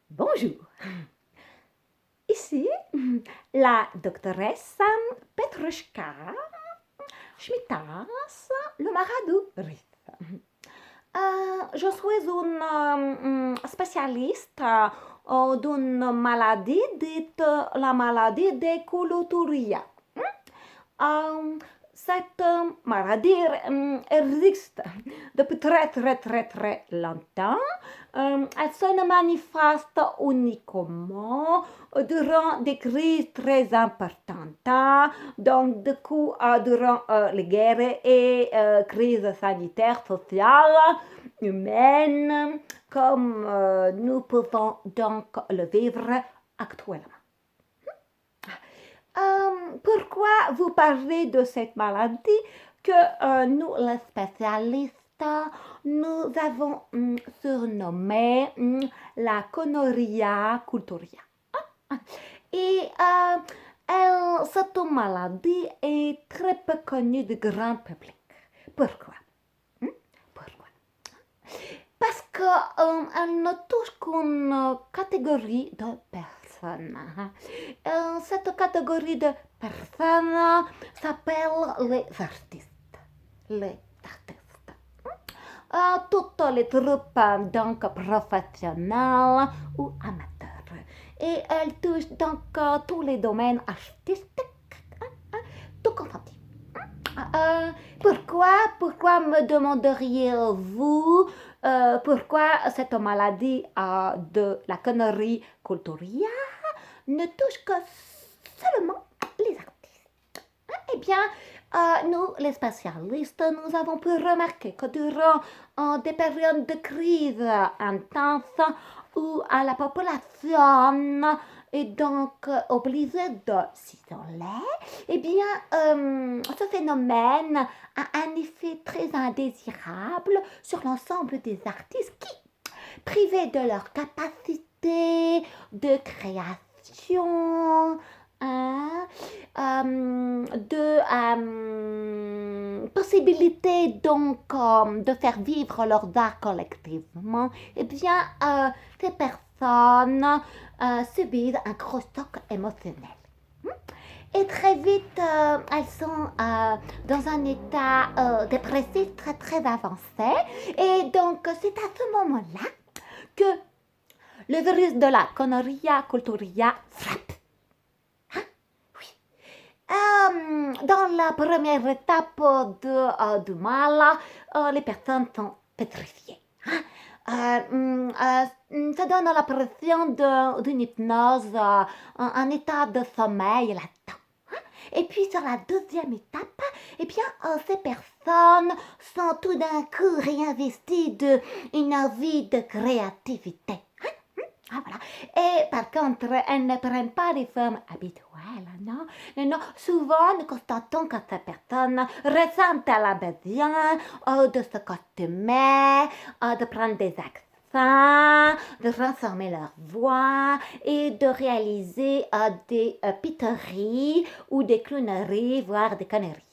Bonjour. Ici, la doctoresse Petrushka Schmittas Lomaradou-Riff. Je suis une spécialiste d'une maladie dite la maladie de Kouloutouria. Cette maladie existe depuis très longtemps. Elle se manifeste uniquement durant des crises très importantes, donc du coup durant les guerres et crises sanitaires, sociales, humaines, comme nous pouvons donc le vivre actuellement. Pourquoi vous parlez de cette maladie que nous, les spécialistes, nous avons surnommée la Conorrhea culturia. Et cette maladie est très peu connue du grand public. Pourquoi? Pourquoi? Parce qu'elle ne touche qu'une catégorie de personnes. Cette catégorie de personnes s'appelle les artistes. Les artistes. Toutes les troupes donc professionnelles ou amateurs. Et elle touche donc tous les domaines artistiques, tout confondu. Pourquoi me demanderiez-vous pourquoi cette maladie de la connerie culturia ne touche que seulement les artistes? Eh bien, nous, les spécialistes, nous avons pu remarquer que durant des périodes de crise intense où la population est donc obligée de s'isoler, eh bien, ce phénomène a un effet très indésirable sur l'ensemble des artistes qui, privés de leur capacité de création, de possibilité donc de faire vivre leurs arts collectivement, eh bien, ces personnes subissent un gros choc émotionnel. Et très vite, elles sont dans un état dépressif très avancé. Et donc, c'est à ce moment-là que le virus de la Conorrhea culturia frappe. Dans la première étape du mal, les personnes sont pétrifiées. Ça donne l'impression d'une hypnose, un état de sommeil latent. Et puis sur la deuxième étape, eh bien, ces personnes sont tout d'un coup réinvesties d'une vie de créativité. Voilà. Et par contre, elles ne prennent pas les formes habituelles, non. Souvent, nous constatons que ces personnes ressentent la besoin de se costumer, de prendre des accents, de transformer leur voix et de réaliser des pitoreries ou des clowneries, voire des conneries.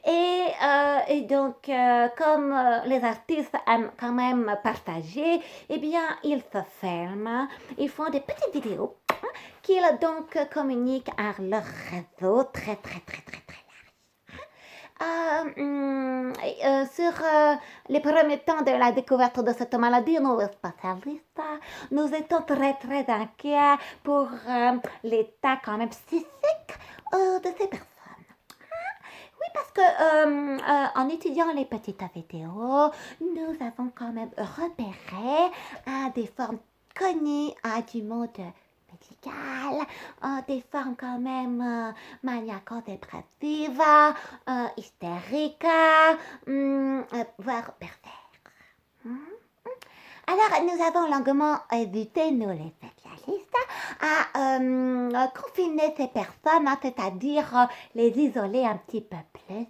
Et donc, comme les artistes aiment quand même partager, eh bien, ils se ferment, ils font des petites vidéos qu'ils donc communiquent à leur réseau très large. Sur les premiers temps de la découverte de cette maladie, nous, les spécialistes, nous étions très inquiets pour l'état quand même psychique de ces personnes. Oui, parce que en étudiant les petites vidéos, nous avons quand même repéré des formes connues du monde médical, des formes quand même maniaco-dépressives, hystériques, voire pervers. Alors, nous avons longuement hésité, nous les spécialistes, à confiner ces personnes, c'est-à-dire les isoler un petit peu plus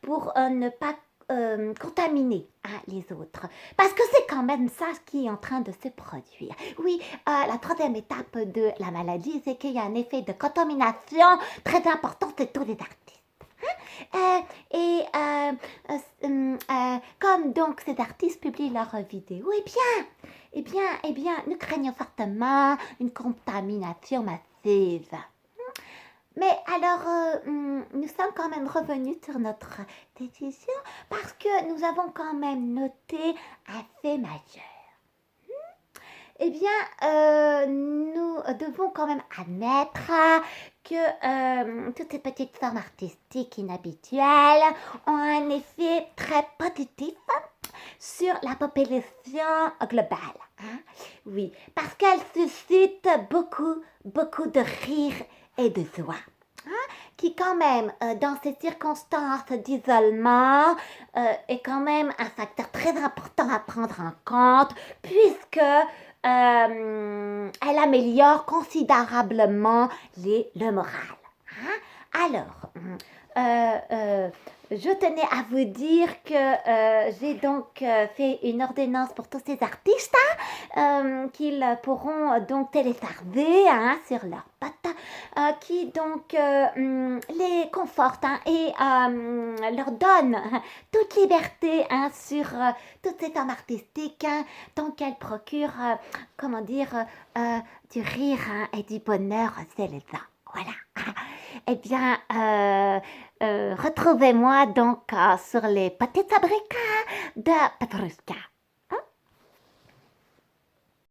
pour ne pas contaminer les autres. Parce que c'est quand même ça ce qui est en train de se produire. Oui, la troisième étape de la maladie, c'est qu'il y a un effet de contamination très important chez tous les artistes. Comme donc ces artistes publient leurs vidéos, nous craignons fortement une contamination massive. Mais alors, nous sommes quand même revenus sur notre décision parce que nous avons quand même noté un fait majeur. Nous devons quand même admettre que toutes ces petites formes artistiques inhabituelles ont un effet très positif sur la population globale. Hein? Oui, parce qu'elles suscitent beaucoup de rire et de joie. Hein? Qui quand même, dans ces circonstances d'isolement, est quand même un facteur très important à prendre en compte, puisque elle améliore considérablement le moral. Hein? Alors, je tenais à vous dire que j'ai donc fait une ordonnance pour tous ces artistes qu'ils pourront donc télécharger sur leur pote, qui donc les conforte et leur donne toute liberté sur toutes ces formes artistiques, donc elles procurent, du rire et du bonheur chez les uns. Voilà. Retrouvez-moi donc sur les petites fabriques de Petrushka.